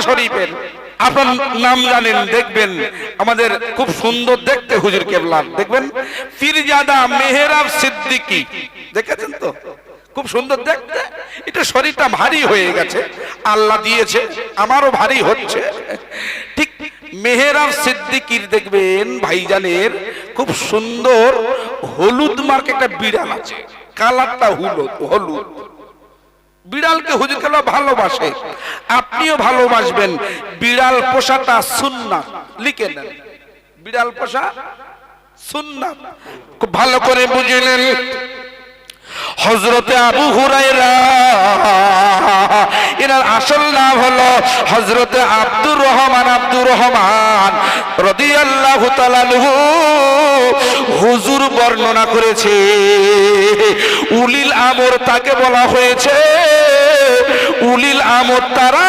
শরীফের আপনার নাম জানেন, দেখবেন আমাদের খুব সুন্দর দেখতে হুজুর কেবলা, দেখবেন পীরজাদা মেহরাব সিদ্দিকী, দেখেছেন তো? খুব সুন্দর দেখতে। এটা শরীরটা ভারী হয়ে গেছে, আল্লাহ দিয়েছে, আমারও ভারী হচ্ছে। ঠিক মেহরাব সিদ্দিকীর দেখবেন ভাইজানের খুব সুন্দর হলুদ মার্ক একটা বিড়াল আছে, কালারটা হলুদ হলুদ। বিড়ালকে হুজুর কেবলা ভালোবাসে, আপনিও ভালোবাসবেন। বিড়াল পোষাটা সুন্নাত, লিখে নেন, বিড়াল পোষা সুন্নাত। খুব ভালো করে বুঝলেন। হযরতে আবু হুরায়রা, এনার আসল নাম হলো হযরতে আব্দুর রহমান রাদিয়াল্লাহু তাআলা আনহু। হুজুর বর্ণনা করেছে উলিল আমর তাকে বলা হয়েছে। উলিল আমর তারা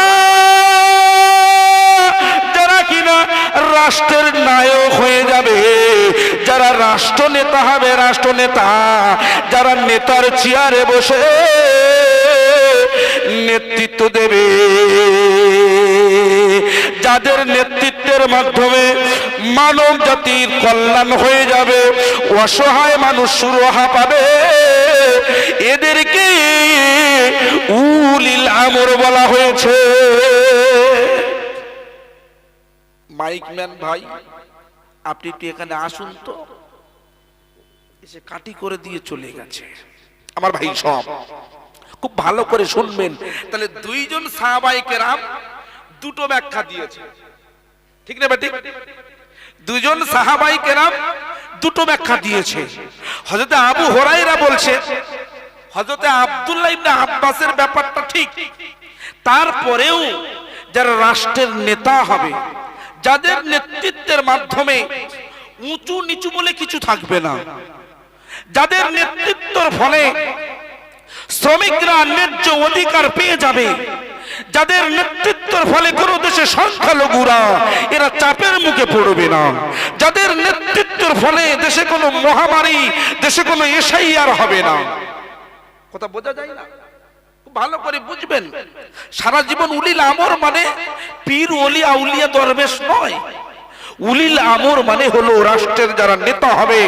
যারা কিনা রাষ্ট্রের নায়ক হয়ে যাবে, যারা রাষ্ট্রনেতা হবে, রাষ্ট্রনেতা যারা নেতার চেয়ারে বসে নেতৃত্ব দেবে, যাদের নেতৃত্বের মাধ্যমে মানব জাতির কল্যাণ হয়ে যাবে, অসহায় মানুষ সুরাহা পাবে, এদেরকে উলিল আমর বলা হয়েছে। মাইকম্যান ভাই, আপনি একটু এখানে আসুন তো। এসে কাটি করে দিয়ে চলে গেছে। আমার ভাই সব খুব ভালো করে শুনবেন। তাহলে দুইজন সাহাবায়ে কেরাম দুটো ব্যাখ্যা দিয়েছে, ঠিক না বেটি? দুইজন সাহাবায়ে কেরাম দুটো ব্যাখ্যা দিয়েছে। হযরত আবু হুরায়রা বলছে হযরত আব্দুল্লাহ ইবনে আব্বাসের ব্যাপারটা ঠিক, তারপরেও যারা রাষ্ট্রের নেতা হবে, যাদের নেতৃত্বের মাধ্যমে উঁচু নিচু বলে কিছু থাকবে না, যাদের নেতৃত্বের ফলে শ্রমিকরা ন্যায্য অধিকার পেয়ে যাবে, যাদের নেতৃত্বের ফলে কোনো দেশে সংখ্যালঘুরা এরা চাপের মুখে পড়বে না, যাদের নেতৃত্বের ফলে দেশে কোনো মহামারী, দেশে কোনো এশাইয়ার হবে না। কথা বোঝা যায় না? ভালো করে বুঝবেন। সারা জীবন উলিল আমর মানে পীর ওলি আউলিয়া দরবেশ নয়। উলিল আমর মানে হলো রাষ্ট্রের যারা নেতা হবে,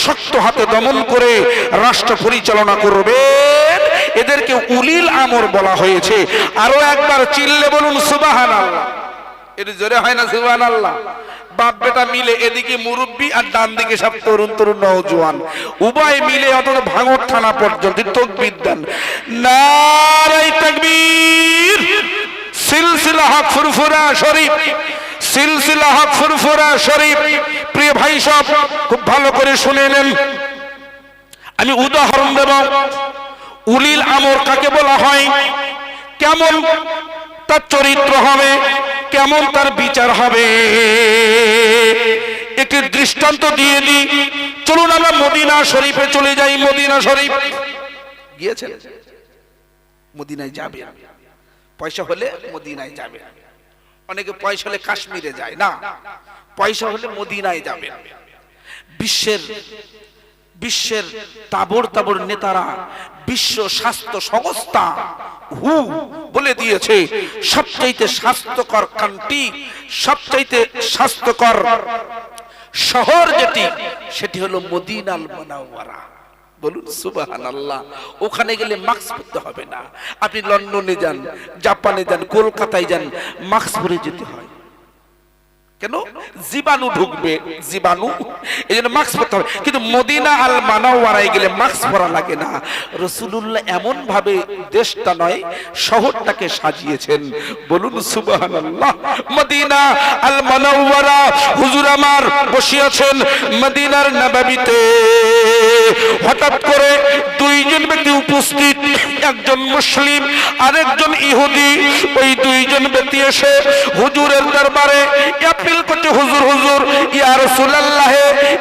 শক্ত হাতে দমন করে রাষ্ট্র পরিচালনা করবেন, এদেরকে উলিল আমর বলা হয়েছে। আরো একবার চিল্লে বলুন সুবহানাল্লাহ। এর জোরে হয় না সুবহানাল্লাহ? বাপ বেটা মিলে, এদিকে মুরব্বী আর ডান দিকে সব তরুণ তরুণ নওজোয়ান, উভয় মিলে অন্তত ভাঙর থানা পর্যন্ত তাকবীর দেন। নারে তাকবীর। সিলসিলা হক ফুরফুরা শরীফ, সিলসিলা হক ফুরফুরা শরীফ। প্রিয় ভাই সব খুব ভালো করে শুনে নেন। আমি উদাহরণ দেব উলিল আমর কাকে বলা হয়, কেমন তার চরিত্র হবে, কেমন তার বিচার হবে, একটি দৃষ্টান্ত দিয়ে দিই। চলুন আমরা মদিনা শরীফে চলে যাই। মদিনা শরীফ গিয়েছেন? মদিনায় যাবে, পয়সা হলে মদিনায় যাবে। অনেকে পয়সা হলে কাশ্মীরে যায় না, পয়সা হলে মদিনায় যাবে। বিশ্বের তাবড় তাবড় নেতারা, বিশ্ব স্বাস্থ্য সংস্থা হু বলে দিয়েছে সবচাইতে স্বাস্থ্যকর কান্ট্রি, সবচাইতে স্বাস্থ্যকর শহর যেটি, সেটি হলো মদিনাল মুনাওয়ারা। বলুন সুবহানাল্লাহ। ওখানে গেলে মাস্ক পরতে হবে না। আপনি লন্ডনে যান, জাপানে যান, কলকাতায় যান, মাস্ক পরে যেতে হয়। কেন? জীবাণু ঢুকবে, জীবাণু, এই জন্য মাস্ক পরতে হবে। কিন্তু মদিনা আল মুনাওয়ারায় গেলে মাস্ক পরা লাগে না। রাসূলুল্লাহ এমন ভাবে দেশটা নয় শহরটাকে সাজিয়েছেন। বলুন সুবহানাল্লাহ। মদিনা আল মুনাওয়ারা, হুজুর আমার বসে আছেন মদিনার নববীতে। হঠাৎ করে দুইজন ব্যক্তি উপস্থিত, একজন মুসলিম আর একজন ইহুদি। ওই দুইজন ব্যক্তি এসে হুজুরের দরবারে আপিল করছে, হুজুর হুজুর, ইয়া রাসূলুল্লাহ,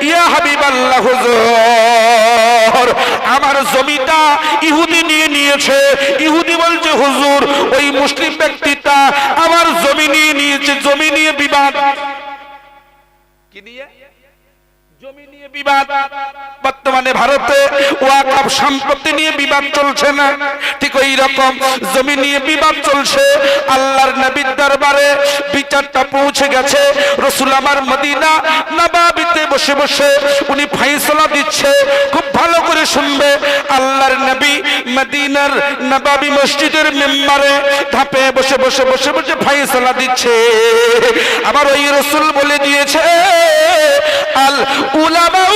ইয়া হাবিবাল্লাহ, হুজুর আমার জমিটা ইহুদি নিয়ে নিয়েছে। ইহুদি বলছে, হুজুর ওই মুসলিম ব্যক্তিটা আমার জমি নিয়ে নিয়েছে। জমি নিয়ে বিবাদ। কি নিয়ে? জমি নিয়ে বিবাদ। বর্তমানে ভারতে ওয়াকফ সম্পত্তি নিয়ে বিবাদ চলছে না? ঠিক ওই রকম জমি নিয়ে বিবাদ চলছে। আল্লাহর নবীর দরবারে বিচারটা পৌঁছে গেছে। রাসূল আমার মদিনা নবাবিতে বসে বসে উনি ফয়সালা দিচ্ছে, খুব ভালো করে শুনবে। আল্লাহর নবী মদিনার নবাবী মসজিদের মিম্বরে ধাপে বসে বসে বসে বসে ফয়সালা দিচ্ছে। আবার ওই রাসূল বলে দিয়েছে, আল উলামাউ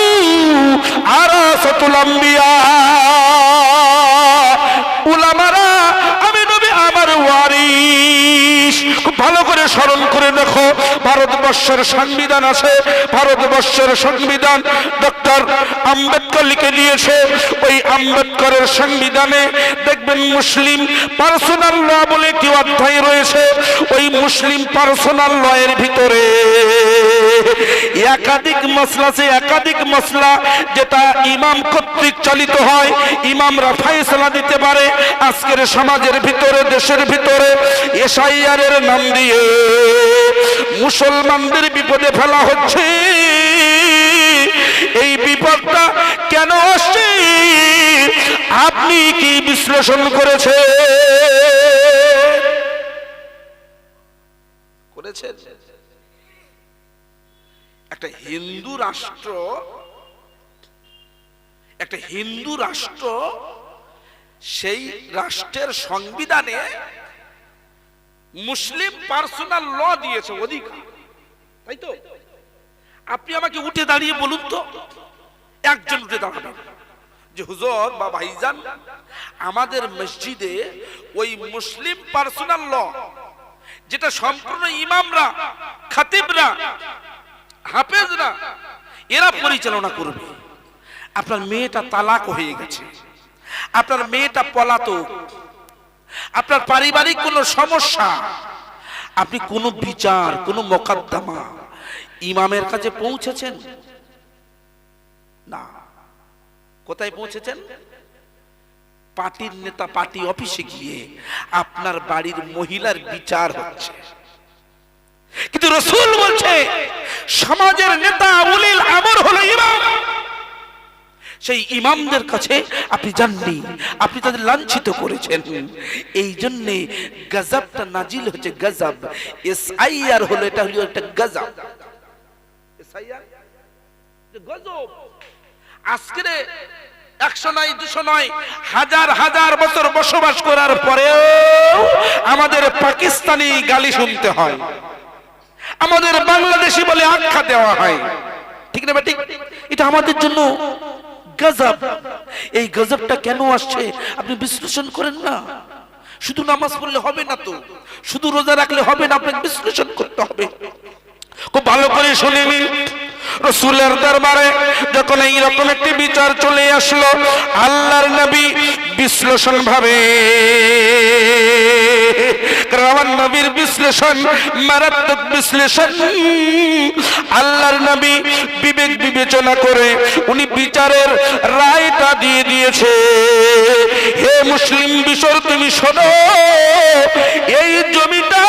আরাসাতুল আম্বিয়া, উলামারা আমি নবী আমার ওয়ারিস। খুব ভালো করে স্মরণ করে দেখো, ভারতবর্ষের সংবিধান আছে, ভারতবর্ষের সংবিধান ডক্টর আম্বেদকর লিখে দিয়েছে। ওই আম্বেদকরের সংবিধানে দেখবেন মুসলিম পার্সোনাল ল বলে কি অধ্যায় রয়েছে। ওই মুসলিম পার্সোনাল ল এর ভিতরে একাধিক মাসলা আছে, একাধিক মাসলা যেটা ইমাম কর্তৃক চালিত হয়, ইমামরা ফয়সালা দিতে পারে। আজকের সমাজের ভিতরে, দেশের ভিতরে এসআইআর এর নাম দিয়ে মুসলমানদের বিপদে ফেলা হচ্ছে। এই বিপদটা কেন আসছে আপনি কি বিশ্লেষণ করেছেন? একটা হিন্দু রাষ্ট্র, সেই রাষ্ট্রের সংবিধানে মুসলিম পার্সোনাল ল দিয়েছে, অধিকার, তাই তো? আপনি আমাকে উঠে দাঁড়িয়ে বলুন তো, একজন উঠে দাঁড়াবেন যে হুজুর বা ভাইজান, আমাদের মসজিদে ওই মুসলিম পার্সোনাল ল যেটা সম্পূর্ণ ইমামরা, খতিবরা, হাফেজরা এরা পরিচালনা করবে। আপনার মেয়েটা তালাক হয়ে গেছে, আপনার মেয়েটা পলাতক, আপনার পারিবারিক কোনো সমস্যা, আপনি কোনো বিচার, কোনো মোকদ্দমা ইমামের কাছে পৌঁছেছেন না। কোথায় পৌঁছেছেন? পার্টির নেতা পার্টি অফিসে গিয়ে আপনার বাড়ির মহিলার বিচার হচ্ছে। কিন্তু রাসূল বলছে সমাজের নেতা উলিল আমর হলো ইমাম। সেই ইমামদের কাছে আপনি যাননি, আপনি তাদের লাঞ্ছিত করেছেন। এই জন্য গজবটা নাজিল হচ্ছে। গজব এসআইআর হলো, এটা হলো একটা গজব। এসআইআর গজব। আজকে 100 নয় 200 নয়, হাজার হাজার বছর বসবাস করার পরেও আমাদের পাকিস্তানি গালি শুনতে হয়, আমাদের বাংলাদেশি বলে আখ্যা দেওয়া হয়, ঠিক না ঠিক? এটা আমাদের জন্য গজব। এই গজবটা কেন আসছে আপনি বিশ্লেষণ করেন না। শুধু নামাজ পড়লে হবে না, তো শুধু রোজা রাখলে হবে না, আপনাকে বিশ্লেষণ করতে হবে। খুব ভালো করে শুনে নিন, রাসূলের দরবারে যখন এইরকম একটি বিচার চলে আসলো, আল্লাহর নবী বিশ্লেষণ ভাবে, কারণ নবীর বিশ্লেষণ মারাত্মক বিশ্লেষণ। আল্লাহর নবী বিবেক বিবেচনা করে উনি বিচারের রায়টা দিয়ে দিয়েছে। হে মুসলিম বিশ্বর, তুমি শোনো, এই জমিটা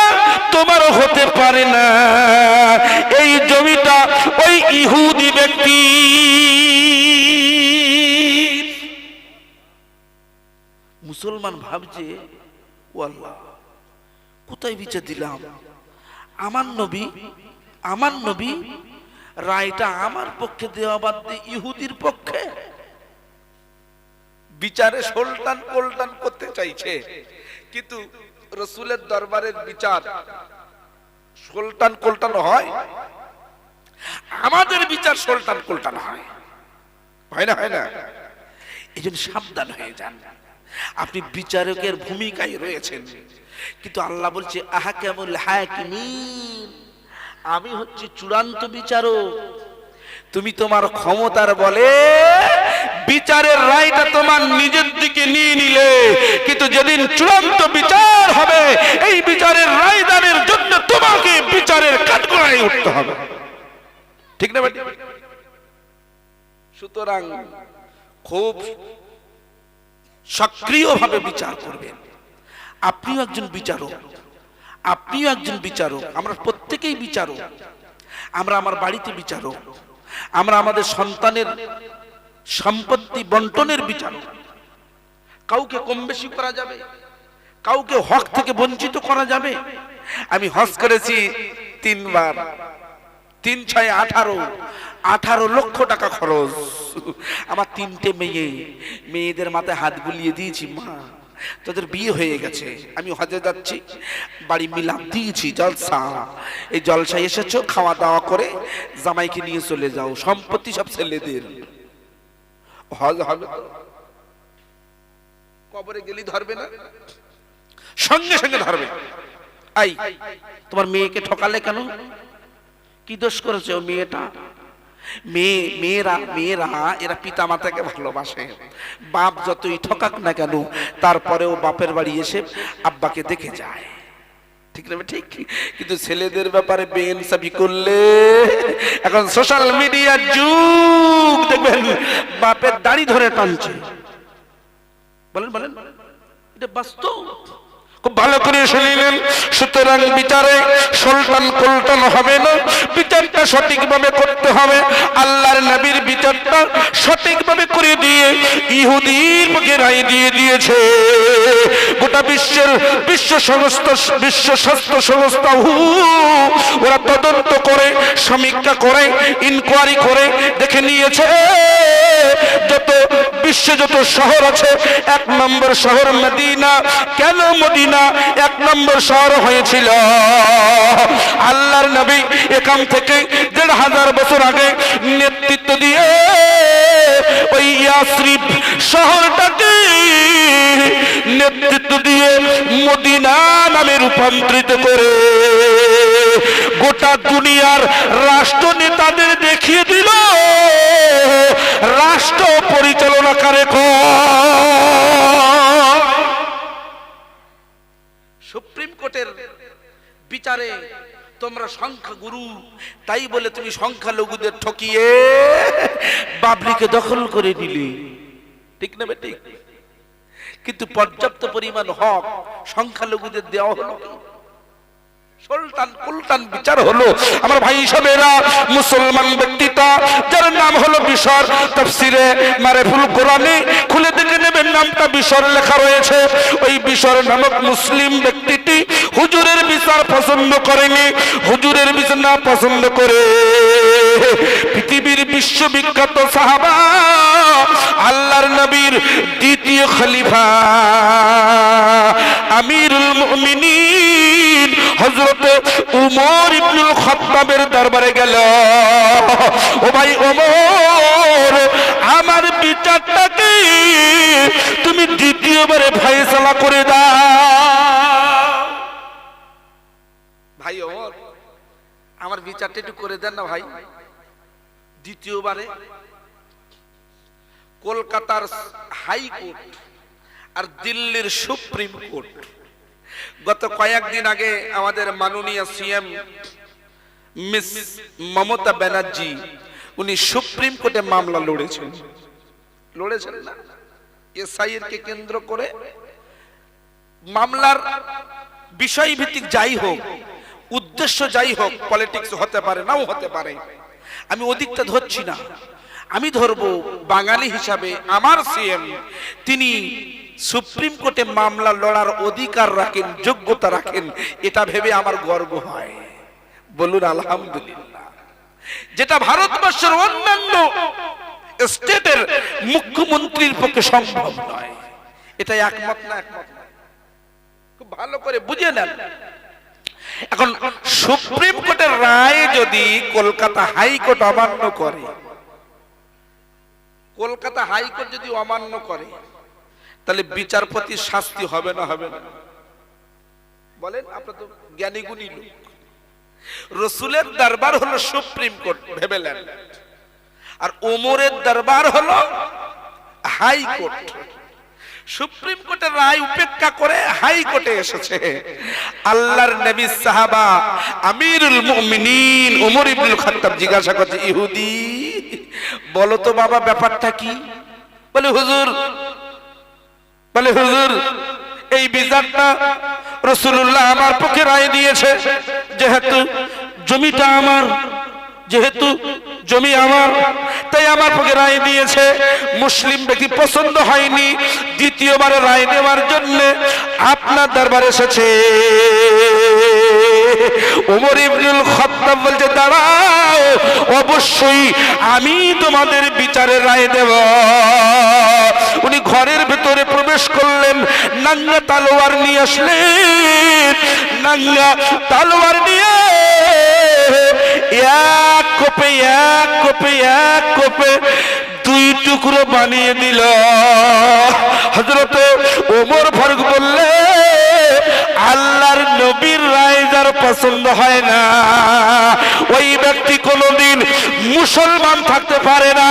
তোমার হতে পারে না, এই জমিটা ওই ইহুদি ব্যক্তি। মুসলমান ভাবছে, ও আল্লাহ, কোথায় বিচার দিলাম? আমার নবী রায়টা আমার পক্ষে দেওয়া বাদ দিয়ে ইহুদির পক্ষে বিচারে সোলটান কোলটান করতে চাইছে। কিন্তু রাসূলের দরবারের বিচার সোলটান কোলটান হয়, আমাদের বিচার সোলটান কোলটান হয়, হয় না? এই জন্য সাবধান হয়ে যান। আপনি বিচারকের ভূমিকায় রয়েছেন, কিন্তু আল্লাহ বলছে আহকামুল হাকিমিন, আমি হচ্ছি চূড়ান্ত বিচারক। তুমি তোমার ক্ষমতার বলে বিচারের রায়টা তোমার নিজের দিকে নিয়ে নিলে, কিন্তু যেদিন চূড়ান্ত বিচার হবে, এই বিচারের রায় দানের জন্য তোমাকে বিচারের কাঠগড়ায় উঠতে হবে, ঠিক না? সুতরাং খুব সক্রিয়ভাবে বিচার করবেন। আপনিও একজন বিচারক, আমরা প্রত্যেকেই বিচারক। আমরা আমার বাড়িতে বিচারক, আমরা আমাদের সন্তানের সম্পত্তি বন্টনের বিচারক। কাউকে কম বেশি করা যাবে, কাউকে হক থেকে বঞ্চিত করা যাবে। আমি হজ করেছি তিনবার, 3 × 6 = 18, 18 লক্ষ টাকা খরচ। আমার 3টে মেয়েদের মাথায় হাত বুলিয়ে দিয়েছি, মা তোদের বিয়ে হয়ে গেছে, আমি হজে যাচ্ছি, বাড়ি মিলাপ দিয়েছি, জলসা, এই জলসায় এসেছো, খাওয়া দাওয়া করে জামাইকে নিয়ে চলে যাও, সম্পত্তি সব ছেলেদের। হজ হবে তো? কবরে গেলি ধরবে না? সঙ্গে সঙ্গে ধরবে। আই তোমার মেয়েকে ঠকালে কেন? কি দোষ করেছে ও মেয়েটা? মেয়েরা এরা পিতা মাতাকে ভালোবাসে, বাপ যতই ঠকাক না কেন তারপরেও বাপের বাড়ি এসে আব্বাকে দেখে যায়, ঠিক না? ঠিক। কিন্তু ছেলেদের ব্যাপারে বেইনসাফি করলে, এখন সোশ্যাল মিডিয়ার যুগ, দেখবেন বাপের দাড়ি ধরে টানছে। বলেন বলেন, এটা বাস্তব। খুব ভালো করে শুনিলেন। সুতরাং বিচারে সলটান কলটান হবে না, বিচারটা সঠিকভাবে করতে হবে। আল্লাহর নবীর বিচারটা সঠিকভাবে করে দিয়ে ইহুদির মুখে রায় দিয়ে দিয়েছে। গোটা বিশ্ব স্বাস্থ্য সংস্থা ওরা তদন্ত করে, সমীক্ষা করে, ইনকোয়ারি করে দেখে নিয়েছে যত বিশ্বে যত শহর আছে, 1 নম্বর শহর মদিনা। কেন মদিনা 1 নম্বর শহর হয়েছিল? আল্লাহর নবী এখান থেকে 1500 বছর আগে নেতৃত্ব দিয়ে ওই ইয়াসরিব শহরটাকে নেতৃত্ব দিয়ে মদিনা নামে রূপান্তরিত করে গোটা দুনিয়ার রাষ্ট্র নেতাদের দেখিয়ে দিল রাষ্ট্র পরিচালনা করে। সুপ্রিম কোর্টের বিচারে তোমরা সংখ্যাগুরু, তাই বলে তুমি সংখ্যালঘুদের ঠকিয়ে বাবরিকে দখল করে নিলে, ঠিক না? ঠিক। কিন্তু পর্যাপ্ত পরিমাণ হক সংখ্যালঘুদের দেওয়া হলো, সলটান কুলটান বিচার হলো। আমার ভাই হিসাবেরা, মুসলমান ব্যক্তিটা যার নাম হলো বিশর, তাফসিরে মারিফুল কোরআনে খুলে দেখে নেবেন, নামটা বিশর লেখা রয়েছে। ওই বিশর নামক মুসলিম ব্যক্তিটি হুজুরের বিচার পছন্দ করেনি। হুজুরের বিচার না পছন্দ করে পৃথিবীর বিশ্ববিখ্যাত সাহাবা, আল্লাহর নবীর দ্বিতীয় খলিফা আমিরুল মুমিনিন হযরত উমর ইবনুল খাত্তাবের দরবারে গেল। ও ভাই ওমর, আমার বিচারটাকে তুমি দ্বিতীয়বারে ফয়সালা করে দাও। ভাই ওমর, আমার বিচারটা একটু করে দেন না ভাই। দ্বিতীয়বারে কলকাতার হাইকোর্ট আর দিল্লির সুপ্রিম কোর্ট, গত কয়েকদিন আগে আমাদের মাননীয় সিএম মিস মমতা ব্যানার্জি, উনি সুপ্রিম কোর্টে মামলা লড়েছেন না এসআইআর কে কেন্দ্র করে। মামলার বিষয় ভিত্তিক যাই হোক, উদ্দেশ্য যাই হোক, পলিটিক্স হতে পারে, নাও হতে পারে, আমি ওদিকটা ধরছি না। আমি ধরবো বাঙালি হিসাবে আমার সিএম, তিনি সুপ্রিম কোর্টে মামলা লড়ার অধিকার রাখেন, যোগ্যতা রাখেন, এটা ভেবে আমার গর্ব হয়। বলুন আলহামদুলিল্লাহ। যেটা ভারতবর্ষের অন্যান্য স্টেটের মুখ্যমন্ত্রীর পক্ষে সম্ভব নয়। এটা একমত না? একমত না? খুব ভালো করে বুঝে নেন। এখন সুপ্রিম কোর্টের রায় যদি কলকাতা হাইকোর্ট অমান্য করে, কলকাতা হাইকোর্ট যদি অমান্য করে, তাহলে বিচারপতির শাস্তি হবে না? হবে না? বলেন, আপনার তো জ্ঞানী গুণী লোক। রসুলের দরবার হলো সুপ্রিম কোর্ট, ভেবেলেন, আর ওমরের দরবার হলো হাইকোর্ট। সুপ্রিম কোর্টের রায় উপেক্ষা করে হাইকোর্টে এসেছে। আল্লাহর নবী সাহাবা আমিরুল মুমিনিন ওমর ইবনুল খাত্তাব জিজ্ঞাসা করছে, ইহুদি বলো তো বাবা ব্যাপারটা কি? বলে হুজুর এই বিচারটা রাসূলুল্লাহ আমার পক্ষে রায় দিয়েছে, যেহেতু জমিটা আমার, যেহেতু জমি আমার, তাই আমার পক্ষে রায় দিয়েছে। মুসলিম ব্যক্তি পছন্দ হয়নি, দ্বিতীয়বার রায় দেওয়ার জন্য আপনার দরবারে এসেছে। ওমর ইবনুল খাত্তাব বলছে দাঁড়াও, অবশ্যই আমি তোমাদের বিচারের রায় দেব। উনি ঘরের ভেতরে প্রবেশ করলেন, নাঙ্গা তলোয়ার নিয়ে আসলেন, নাঙ্গা তলোয়ার নিয়ে এক কোপে এক কোপে এক কোপে দুই টুকরো বানিয়ে দিল। হযরত ওমর ফারুক বললে, আল্লাহর নবীর রায় যার পছন্দ হয় না ওই ব্যক্তি কোনোদিন মুসলমান থাকতে পারে না।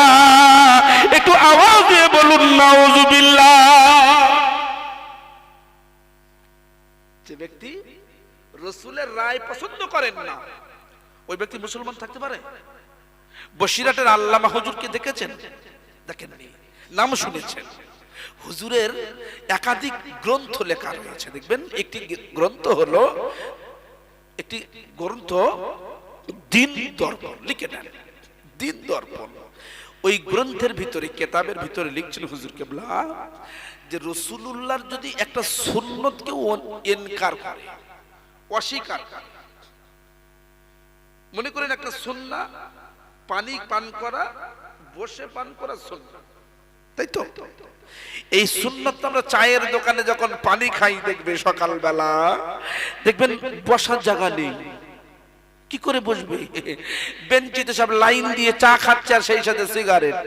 একটু আওয়াজ দিয়ে বলুন নাউজুবিল্লাহ। যে ব্যক্তি রাসূলের রায় পছন্দ করেন না ওই ব্যক্তি মুসলমান থাকতে পারে? বসিরহাটের আল্লামা হুজুরকে দেখেছেন? দেখেননি, নাম শুনেছেন। হুজুরের একাধিক গ্রন্থ লেখা রয়েছে, দেখবেন একটি গ্রন্থ হলো একটি গ্রন্থ দিন দর্পণ, লিখে নেন দিন দর্পণ। ওই গ্রন্থের ভিতরে, কেতাবের ভিতরে লিখছেন হুজুর কেবলা যে রাসূলুল্লাহর যদি একটা সুন্নতকে ইনকার করে, অস্বীকার করে, মনে করেন একটা সুন্নাহ পানি পান করা, বসে পান করা সুন্নাহ, তাই তো? এই সুন্নাত আমরা চায়ের দোকানে যখন পানি খাই দেখবে সকালবেলা, দেখবেন বসার জায়গা নেই, কি করে বসবে? বেঞ্চিতে সব লাইন দিয়ে চা খাচ্ছে আর সেই সাথে সিগারেট।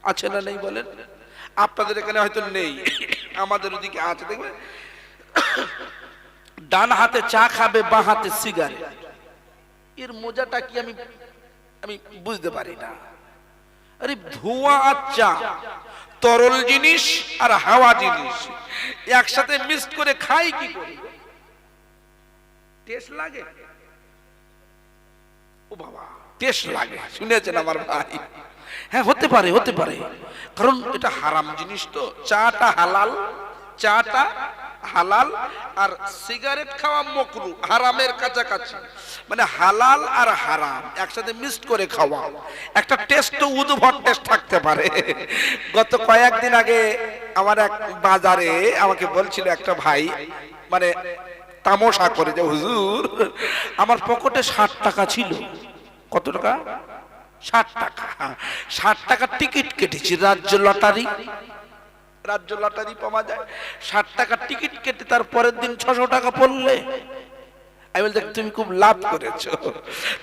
আছে না নেই বলেন? আপনাদের এখানে হয়তো নেই, আমাদের ওদিকে আছে। দেখবে ডান হাতে চা খাবে, বাঁ হাতে সিগারেট। এর মজাটা কি আমি বুঝতে পারি না। আরে ধোঁয়া আর চা, তরল জিনিস আর হাওয়া জিনিস একসাথে মিক্স করে খাই কি করে? টেস্ট লাগে? ও বাবা, টেস্ট লাগে, শুনেছেন আমার ভাই? হ্যাঁ, হতে পারে, হতে পারে, কারণ এটা হারাম জিনিস তো। চাটা হালাল, চাটা হালাল, আর সিগারেট খাওয়া মাকরু, হারামের কাছাকাছি। মানে হালাল আর হারাম একসাথে মিক্স করে খাওয়া, একটা টেস্ট তো উদ্ভট টেস্ট থাকতে পারে। গত কয়েকদিন আগে আমার এক বাজারে আমাকে বলছিল একটা ভাই, মানে তামাশা করে, যে হুজুর আমার পকেটে 60 টাকা ছিল। কত টাকা? 60 টাকা। 60 টাকার টিকিট কেটেছি, রাজ্য লটারি, রাজ্য লটারি পাওয়া যায়। 60 টাকার টিকিট কেটে তার পরের দিন 600 টাকা পড়লে। আমি বলতে, তুমি খুব লাভ করেছো,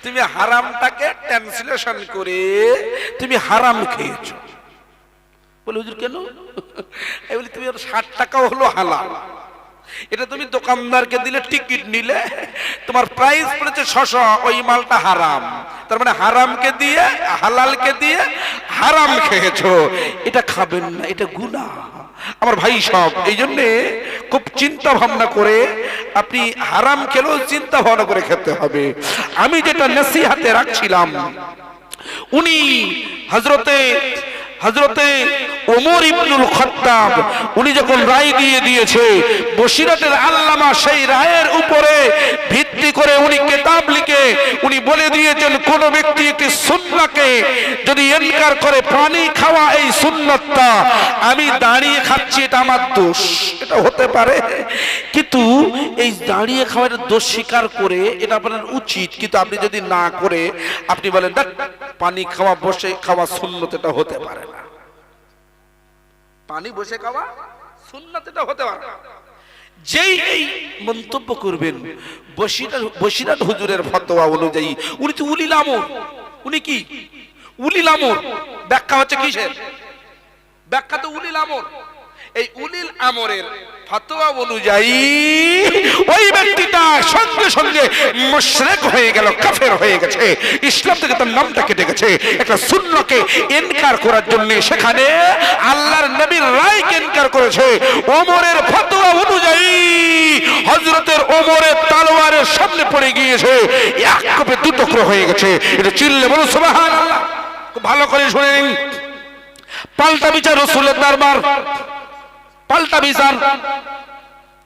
তুমি হারামটাকে ট্রান্সলেশন করে তুমি হারাম খেয়েছো। বলে হুজুর কেন? আমি বলি, তুমি 60 টাকাও হলো হালাল, এটা তুমি দোকানদারকে দিলে, টিকিট নিলে, তোমার প্রাইস পড়েছে 600, ওই মালটা হারাম। তার মানে হারামকে দিয়ে, হালালকে দিয়ে হারাম খেয়েছো, এটা খাবেন না, এটা গুনাহ। আমার ভাই সব, এই জন্যে খুব চিন্তা ভাবনা করে আপনি হারাম খেলেও চিন্তা ভাবনা করে খেতে হবে। আমি যেটা নসিহতে রাখছিলাম, উনি হযরতে ওমর ইবনুল খাত্তাব উনি যখন রায় দিয়েছে, বসিরহাটের আল্লামা সেই রায়ের উপরে ভিত্তি করে উনি কিতাব লিখে উনি বলে দিয়েছেন, কোন ব্যক্তি একটি সুন্নাহকে যদি ইনকার করে, পানি খাওয়া এই সুন্নাতটা আমি দাঁড়িয়ে খাচ্ছি, এটা আমার দোষ। এটা হতে পারে, কিন্তু এই দাঁড়িয়ে খাওয়ার দোষ স্বীকার করে এটা আপনার উচিত। কিন্তু আপনি যদি না করে আপনি বলেন দেখ পানি খাওয়া, বসে খাওয়া সুন্নাত, এটা হতে পারে না। পানি বসে খাওয়া সুন্নাত, এটা হতে পারে না। যেই এই মন্তব্য করবেন, বসিরহাট হুজুরের ফতোয়া অনুযায়ী, উনি তো উলিল আমর। উনি কি উলিল আমর? ব্যাখ্যা হচ্ছে কিসের? ব্যাখ্যা তো উলিল আমর। এই উলিল আমরের ফতোয়া অনুযায়ী ওই ব্যক্তিটা সঙ্গে সঙ্গে মুশরিক হয়ে গেল, কাফের হয়ে গেছে, ইসলাম থেকে তার নামটা কেটে গেছে। একটা সুন্নাহকে ইনকার করার জন্য সেখানে আল্লাহর নবীর রায়কে ইনকার করেছে। ওমরের ফতোয়া অনুযায়ী হযরতের ওমরের তলোয়ারের সামনে পড়ে গিয়েছে, এক কোপে দু টুকরো হয়ে গেছে। এটা চিল্লে বলো সুবহানাল্লাহ। খুব ভালো করে শুনেন, পাল্টা বিচার রাসূলের দরবার, পাল্টা বিচার।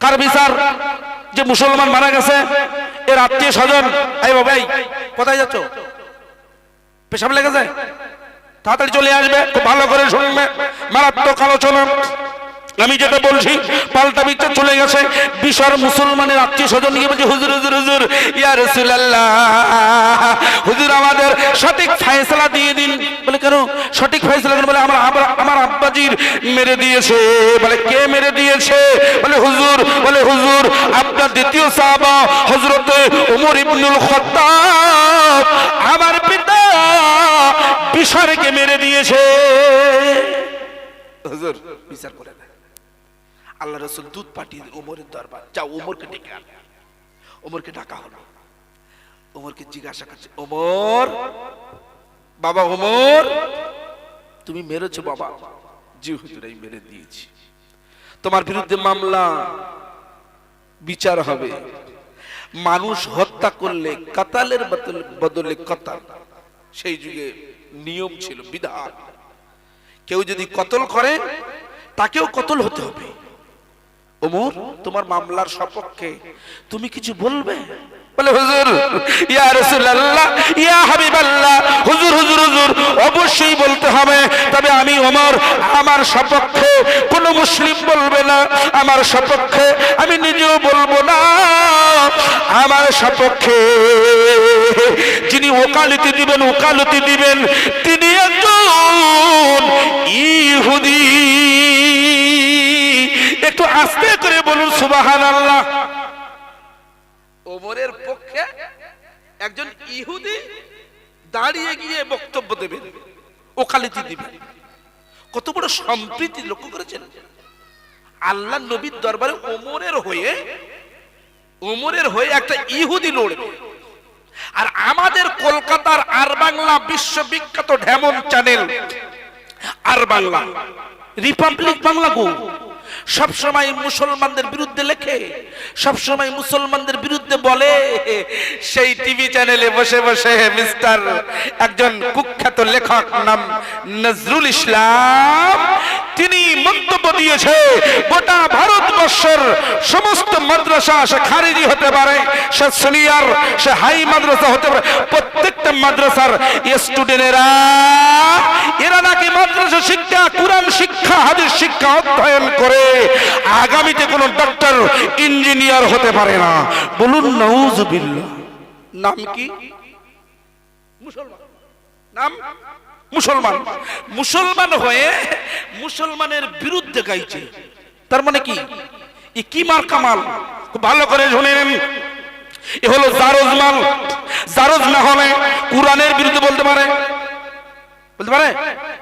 কার বিচার? যে মুসলমান মারা গেছে, এর আত্মীয় স্বজন, এই বাবা এই কোথায় যাচ্ছ? পেশাব লেগে যায়, তাড়াতাড়ি চলে আসবে। খুব ভালো করে শুনবে, মারাত্মক আলোচনা। আমি যেটা বলছি পাল্টা বিচার চলে গেছে। বিশার মুসলমানের আত্মীয় স্বজন নিয়ে বলছে, হুজুর হুজুর হুজুর ইয়া রাসূলুল্লাহ, হুজুর আমাদের সঠিক ফয়সালা দিয়ে দিন। বলে কেন সঠিক ফয়সালা? বলে আমার আব্বাজির মেরে দিয়েছে। বলে কে মেরে দিয়েছে? বলে হুজুর। বলে হুজুর আপনার দ্বিতীয় সাহাবা হযরত ওমর ইবনুল খাত্তাব আমার পিতা বিশারকে মেরে দিয়েছে। হুজুর বিচার করে দেন। আল্লাহ রাসূল দুধ পাঠিয়ে ওমরের দরবার, যাও ওমরকে ডেকে আন। ওমরকে ডাকা হলো। ওমরকে জিজ্ঞাসা করছে, ওমর বাবা ওমর তুমি মেরেছো? বাবা জি হুজুর আমি মেরে দিয়েছি। তোমার বিরুদ্ধে মামলা, বিচার হবে। মানুষ হত্যা করলে কাতালের বদলে কতল, সেই যুগে নিয়ম ছিল, বিধান। কেউ যদি কতল করে তাকেও কতল হতে হবে। ওমর তোমার মামলার সপক্ষে তুমি কিছু বলবে? বলে হুজুর ইয়া রাসূলুল্লাহ ইয়া হাবিবাল্লাহ, হুজুর হুজুর হুজুর অবশ্যই বলতে হবে। তবে আমি ওমর আমার সপক্ষে কোনো মুসলিম বলবে না, আমার সপক্ষে আমি নিজেও বলবো না। আমার সপক্ষে যিনি ওকালতি দিবেন তিনি একজন ইহুদি। একটু আস্তে করে বলুন সুবহানাল্লাহ। ওমরের পক্ষে একজন ইহুদি দাঁড়িয়ে গিয়ে বক্তব্য দেবেন, ওকালতি দিবেন। কত বড় সম্প্রীতি লক্ষ্য করেছেন? আল্লাহ নবীর দরবারে ওমরের হয়ে একটা ইহুদি লড়বে। আর আমাদের কলকাতার আর বাংলা বিশ্ববিখ্যাত ঢেমন চ্যানেল আর বাংলা, রিপাবলিক বাংলা গো, সব সময় মুসলমানদের বিরুদ্ধে লেখে, সব সময় মুসলমানদের বিরুদ্ধে বলে। সেই টিভি চ্যানেলে বসে বসে মিস্টার একজন কুখ্যাত লেখক নাম নজরুল ইসলাম, তিনি মন্তব্য দিয়েছে গোটা ভারতবর্ষের সমস্ত মাদ্রাসা, সে খারিজি হতে পারে, সে সিনিয়র, সে হাই মাদ্রাসা হতে পারে, প্রত্যেকটা মাদ্রাসার স্টুডেন্টেরা এরা নাকি মাদ্রাসা শিক্ষা, কুরআন শিক্ষা, হাদিস শিক্ষা অধ্যয়ন করে আগামীতে কোন ডক্টর ইঞ্জিনিয়ার হতে পারে না। বলুন নাউজুবিল্লাহ। নাম কি? মুসলমান। নাম মুসলমান। মুসলমান হয়ে মুসলমানের বিরুদ্ধে গাইছে। তার মানে কি? কি মার কামাল? খুব ভালো করে শুনেন। এ হলো জারজ মাল। জারজ না হলে কুরআনের বিরুদ্ধে বলতে পারে?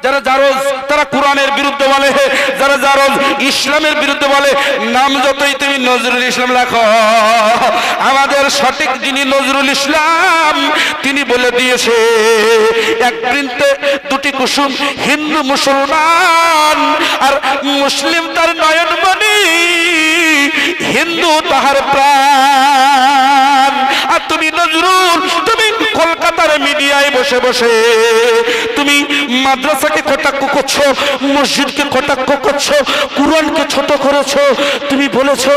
যারা জারজ তারা কুরআনের বিরুদ্ধে বলে, যারা জারজ ইসলামের বিরুদ্ধে বলে। নাম যতই তুমি নজরুল ইসলাম লেখো, আমাদের সঠিক যিনি নজরুল ইসলাম তিনি বলে দিয়েছে, এক বৃন্তে দুটি কুসুম, হিন্দু মুসলমান আর মুসলিম তার নয়নমণি, হিন্দু তাহার প্রাণ। আর তুমি নজরুল, তুমি কলকাতার মিডিয়ায় বসে বসে তুমি মাদ্রাসাকে কটাক্ষ করছো, মসজিদকে কটাক্ষ করছো, কুরআনকে ছোট করেছো। তুমি বলেছো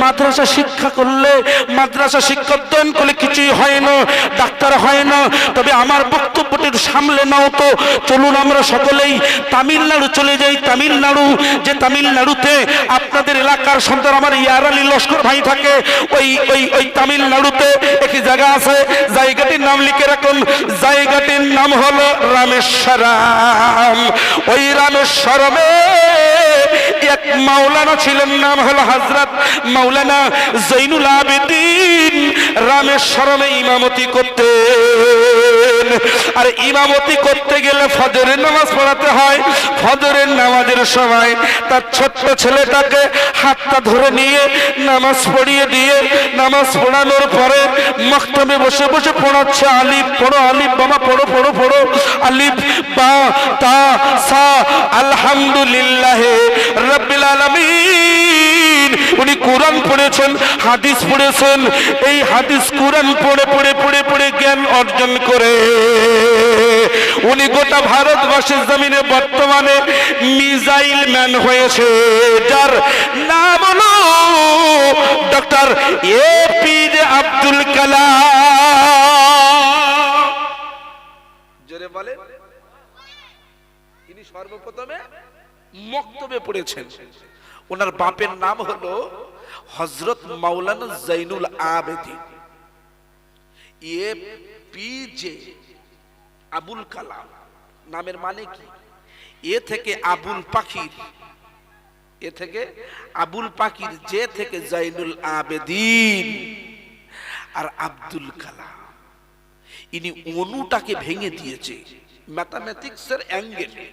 মাদ্রাসা শিক্ষা করলে, মাদ্রাসা শিক্ষা অধ্যয়ন করলে কিছুই হয় না, ডাক্তার হয় না। তবে আমার বক্তব্যটি সামলে নাও তো। চলুন আমরা সকলেই তামিলনাড়ু চলে যাই। তামিলনাড়ু, যে তামিলনাড়ুতে আপনাদের এলাকার সন্তান আমার ইয়ার আলী লস্কর ভাই থাকে, ওই তামিলনাড়ুতে একটি জায়গা আছে, জায়গাটির নাম লিখে রাখুন। জায়গাটির নাম হলো রামেশ্বরম। ওই রামেশ্বরমে এক মাওলানা ছিলেন, নাম হলো হযরত মাওলানা জৈনুল আবেদিন। রামেশ্বরমে ইমামতি করতেন। আর ইমামতি করতে গেলে ফজরের নামাজ পড়াতে হয়। ফজরের নামাজের সময় তার ছোট্ট ছেলেটাকে হাতটা ধরে নিয়ে নামাজ পড়িয়ে দিয়ে, নামাজ পড়ানোর পরে মক্তবে বসে বসে পড়াচ্ছে, আলিফ পড়ো, আলিফ বাবা পড়ো পড়ো পড়ো, আলিফ বা তা সা আলহামদুলিল্লাহ রাব্বিল আলামিন। উনি কোরআন পড়েছেন, হাদিস পড়েছেন। এই হাদিস কোরআন পড়ে পড়ে পড়ে পড়ে জ্ঞান অর্জন করে উনি গোটা ভারতবর্ষের জমিনে বর্তমানে মিসাইল ম্যান হয়েছে, যার নাম হলো ডক্টর এপিজে আব্দুল কালাম। জোরে বলে। তিনি সর্বপ্রথমে মক্তবে পড়েছেন। ওনার বাপের নাম হলো হযরত মাওলানা জৈনুল আবেদিন APJ আবুল কালাম। নামের মানে কি? এ থেকে আবুল পাখির, এ থেকে আবুল পাখির, যে থেকে জৈনুল আবেদিন আর আব্দুল কালাম। ইনি অণুটাকে ভেঙে দিয়েছে ম্যাথমেটিক্সের অ্যাঙ্গেলে।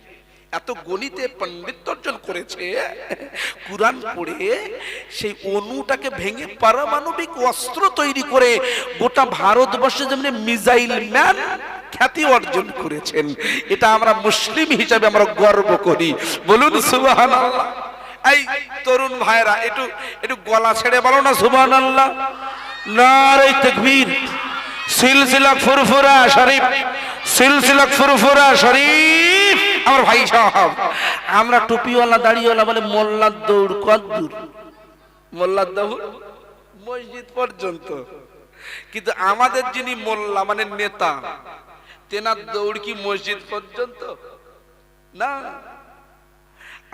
এত গণিতে পণ্ডিত অর্জন করেছে, কুরআন পড়ে সেই অণুটাকে ভেঙে পারমাণবিক অস্ত্র তৈরি করে গোটা ভারতবর্ষে যেমন মিসাইল ম্যান খ্যাতি অর্জন করেছেন। এটা আমরা মুসলিম হিসাবে আমরা গর্ব করি। বলুন সুবহানাল্লাহ। এই তরুণ ভাইরা একটু একটু গলা ছেড়ে বলো না সুবহানাল্লাহ। নারে তাকবীর। সিলসিলা ফুরফুরা শরীফ, সিলসিলা ফুরফুরা শরীফ। আমার ভাই সাহেব, আমরা টুপিওয়ালা দাড়িওয়ালা বলে মোল্লার দৌড় কত দূর? মোল্লার দৌড় মসজিদ পর্যন্ত। কিন্তু আমাদের যিনি মোল্লা মানে নেতা, তেনার দৌড় কি মসজিদ পর্যন্ত? না,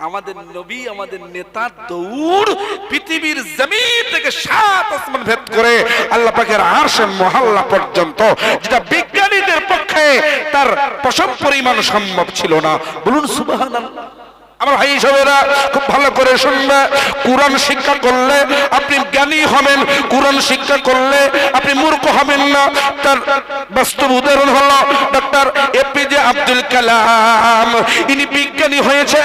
আমাদের নবী, আমাদের নেতার দৌড় পৃথিবীর জমিন থেকে 7 আসমান ভেদ করে আল্লাহ পাকের আরশের মহল্লা পর্যন্ত, যেটা বিজ্ঞানীদের পক্ষে তার পশম পরিমাণ সম্ভব ছিল না। বলুন সুবহানাল্লাহ। আমার ভাই সবেরা খুব ভালো করে শুনবে। কুরআন শিক্ষা করলে আপনি জ্ঞানী হবেন, কুরআন শিক্ষা করলে আপনি মূর্খ হবেন না। তার বাস্তব উদাহরণ হলো ডক্টর APJ আব্দুল কালাম। ইনি বিজ্ঞানী হয়েছে,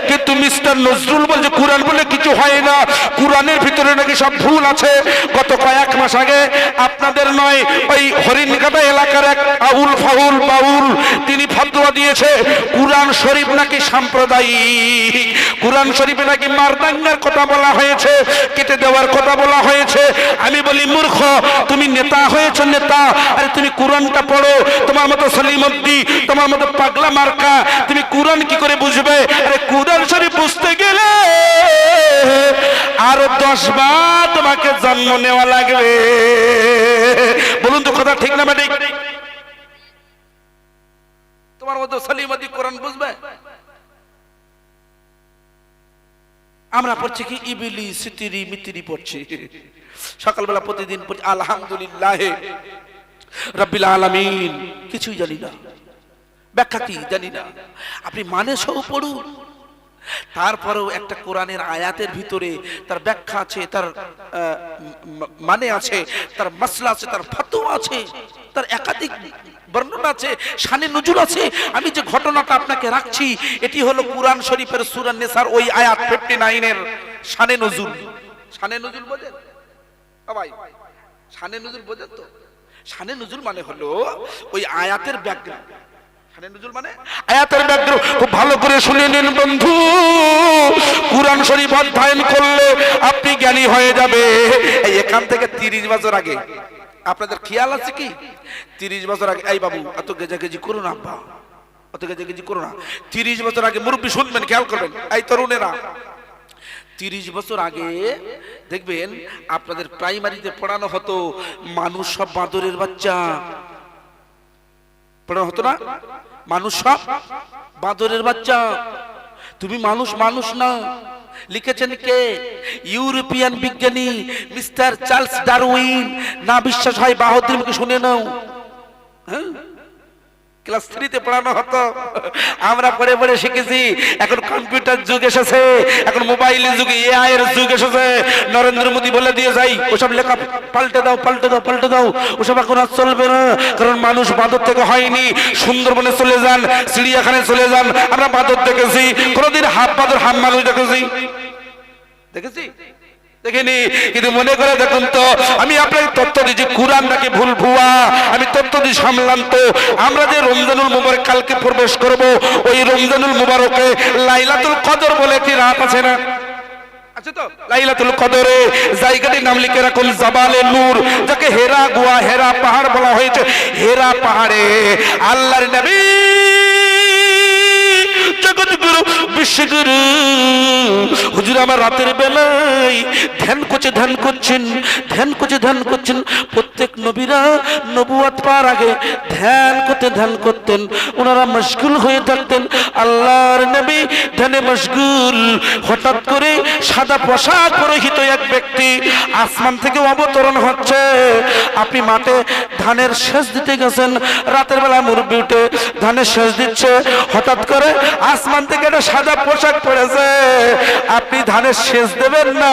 কিন্তু মিস্টার নজরুল বলছে কুরআন বলে কিছু হয় না, কুরআনের ভিতরে নাকি সব ভুল আছে। গত কয়েক মাস আগে আপনাদের নয়, ওই হরিণঘাটা এলাকার এক আউল ফাউল বাউল তিনি ফতোয়া দিয়েছে কুরআন শরীফ নাকি সাম্প্রদায়িক, কুরআন শরীফে নাকি মারদাঙ্গার কথা বলা হয়েছে, কেটে দেওয়ার কথা বলা হয়েছে। আমি বলি মূর্খ, তুমি নেতা হয়েছ নেতা, আরে তুমি কুরআনটা পড়ো। তোমার মতো সলিমুদ্দি, তোমার মতো পাগলা মার্কা, তুমি কুরআন কি করে বুঝবে? আরে কুরআন শরীফ বুঝতে গেলে আরো 10 বার তোমাকে জন্ম নেওয়া লাগবে। বলুন তো কথা ঠিক না ঠিক? তোমার মতো সলিমুদ্দি কোরআন বুঝবে? আমরা পড়ছি কি ইবলি সিতিরি মিতিরি পড়ছি সকালবেলা প্রতিদিন পড়ছি আলহামদুলিল্লাহ রাব্বিল আলামিন, কিছুই জানি না, ব্যাখ্যা কি জানি না। আপনি মানে সহ পড়ুন, তারপরেও একটা কোরআনের আয়াতের ভিতরে তার ব্যাখ্যা আছে, তার মানে আছে, তার মাসলা আছে, তার ফতোয়া আছে, তার একাধিক বর্ণনা আছে, শানে নুজুল আছে। আমি যে ঘটনাটা আপনাকে রাখছি এটি হলো কুরআন শরীফের সূরা নিসার ওই আয়াত 59 এর শানে নুজুল। শানে নুজুল বোঝেন ভাই? শানে নুজুল বোঝেন তো? শানে নুজুল মানে হলো ওই আয়াতের ব্যাকগ্রাউন্ড। শানে নুজুল মানে আয়াতের ব্যাকগ্রাউন্ড। খুব ভালো করে শুনে নিন বন্ধু, কুরআন শরীফ অধ্যয়ন করলে আপনি জ্ঞানী হয়ে যাবে। এখান থেকে 30 বছর আগে আপনাদের খেয়াল আছে কি? 30 বছর আগে, এই বাবু এত গেজাগেজি করো না, আব্বা অত গেজাগেজি করো না। 30 বছর আগে, মুরব্বী শুনবেন, খেয়াল করবেন, এই তরুণেরা, 30 বছর আগে দেখবেন আপনাদের প্রাইমারিতে পড়ানো হতো মানুষ সব বাঁদরের বাচ্চা। পড়ানো হতো না? মানুষ সব বাঁদরের বাচ্চা, তুমি মানুষ মানুষ না। লিখেছেন কে? ইউরোপিয়ান বিজ্ঞানী মিস্টার চার্লস ডারউইন। না বিশ্বাস হয় বাহাদুর মুখে শুনে নাও। হ্যাঁ, ক্লাস 3 পড়ানো হতো, আমরা পড়ে পড়ে শিখেছি। এখন কম্পিউটার যুগ এসেছে, এখন মোবাইলের যুগে AI এর যুগ এসেছে। নরেন্দ্র মোদী বলে দিয়ে যাই ওসব লেখা পাল্টে দাও, পাল্টে দাও, পাল্টে দাও, ওসব এখন আর চলবে না। কারণ মানুষ বাঁদর থেকে হয়নি। সুন্দরবনে চলে যান, চিড়িয়াখানায় চলে যান, আমরা বাঁদর দেখেছি। কোনোদিন হাফ বাঁদর হাফ মানুষ দেখেছি? দেখেছি? দেখিনি। কিন্তু মনে করে দেখুন তো, আমি আপনাকে তথ্য দিচ্ছি কুরআন নাকি ভুল ভুয়া, আমি তথ্য দিয়ে সামলাম তো। আমরা যে রমজানুল মুবারক কালকে প্রবেশ করব, ওই রমজানুল মুবারকে লাইলাতুল কদর বলে একটি রাত আছে না? আছে তো? লাইলাতুল কদরে জায়গাটির নাম লিখে রাখুন জাবালে নূর, যাকে হেরা গুহা, হেরা পাহাড় বলা হয়েছে। হেরা পাহাড়ে আল্লাহর নবী জগৎ বিশ্বগুরু হুজুর আমার রাতের বেলায় ধ্যান করছেন। প্রত্যেক নবীরা নবুয়ত পাওয়ার আগে ধ্যান করতেন, ওনারা মশগুল হয়ে থাকতেন। আল্লাহর নবী ধ্যানে মশগুল। হঠাৎ করে সাদা পোশাক পরিহিত এক ব্যক্তি আসমান থেকে অবতরণ হচ্ছে। আপনি মাঠে ধানের সেচ দিতে গেছেন, রাতের বেলা মুরব্বি উঠে ধানের সেচ দিচ্ছে, হঠাৎ করে আসমান থেকে একটা সাদা পোশাক পড়েছে, আপনি ধানের সেচ দেবেন না,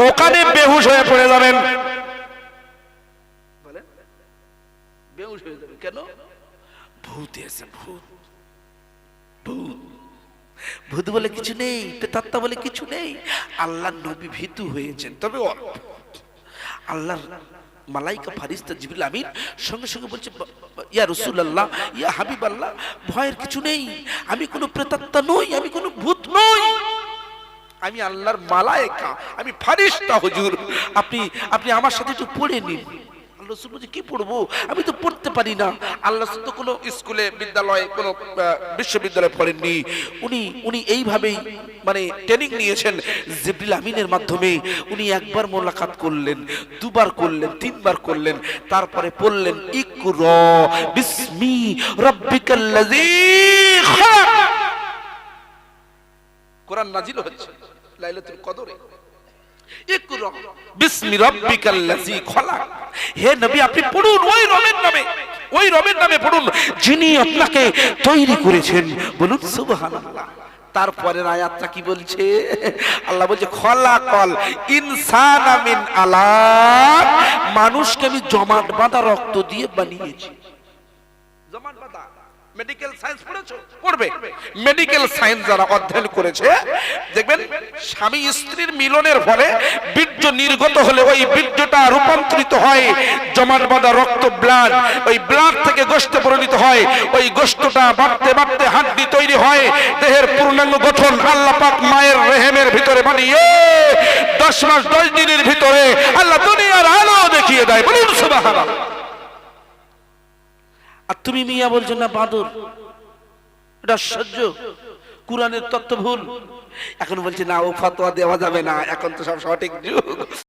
ওখানে বেহুশ হয়ে পড়ে যাবেন। বেহুশ হয়ে যাবে কেন? ভূত এসে, ভূত বলে কিছু নেই, প্রেতাত্মা বলে কিছু নেই। আল্লাহর নবী ভীতু হয়েছেন, তবে আল্লাহর মালাইকা ফারিস্তা জিবরিল আমিন সঙ্গে সঙ্গে বলছে, ইয়া রাসূলুল্লাহ, ইয়া হাবিবাল্লাহ, ভয়ের কিছু নেই, আমি কোনো প্রেতাত্মা নই, আমি কোনো ভূত নই, আমি আল্লাহর মালাইকা, আমি ফারিস্তা হুজুর, আপনি আমার সাথে একটু পড়ে নিন। রাসূল বলছে, কি পড়বো? আমি তো পড়তে পারি না। আল্লাহ তো কোনো স্কুলে, বিদ্যালয়ে, কোনো বিশ্ববিদ্যালয়ে পড়েননি। উনি এইভাবেই মানে ট্রেনিং নিয়েছেন জিবরিল আমিনের মাধ্যমে। উনি একবার মোলাকাত করলেন, দুবার করলেন, তিনবার করলেন, তারপরে পড়লেন ইকরা বিসমি রাব্বিকাল্লাযী খালাক। কোরআন নাজিল হচ্ছে লাইলাতুল কদরে। ইকরা বিসমি রাব্বিকাল্লাযী খালাক। হে নবী, আপনি পড়ুন ওই রবের নামে পড়ুন যিনি আপনাকে তৈরি করেছেন। বলুন সুবহানাল্লাহ। তারপরের আয়াতটা কি বলছে? আল্লাহ বলছে খলাকল ইনসানা মিন আলাক, মানুষকে আমি জমাট বাঁধা রক্ত দিয়ে বানিয়েছি। জমাট বাঁধা মেডিকেল সায়েন্স পড়েছো? পড়বে। মেডিকেল সায়েন্স যারা অধ্যয়ন করেছে দেখবেন, স্বামী স্ত্রীর মিলনের ফলে বীর্য নির্গত হলে ওই বীর্যটা রূপান্তরিত হয় জমাট বাঁধা রক্ত, ব্লাড, ওই ব্লাড থেকে গোশতে পরিণত হয়, ওই গোশতটা বাড়তে বাড়তে হাড্ডি তৈরি হয়, দেহের পূর্ণাঙ্গ গঠন আল্লাহ পাক মায়ের রেহেমের ভিতরে বানিয়ে 10 মাস 10 দিনের ভিতরে আল্লাহ দুনিয়ার আলো দেখিয়ে দেয়। বলুন সুবহানাল্লাহ। আর তুমি মিয়া বলছো না বাদর, এটা সহ্য, কোরআনের তত্ত্ব ভুল। এখন বলছে না, ও ফতোয়া দেওয়া যাবে না, এখন তো সব সঠিক যুগ।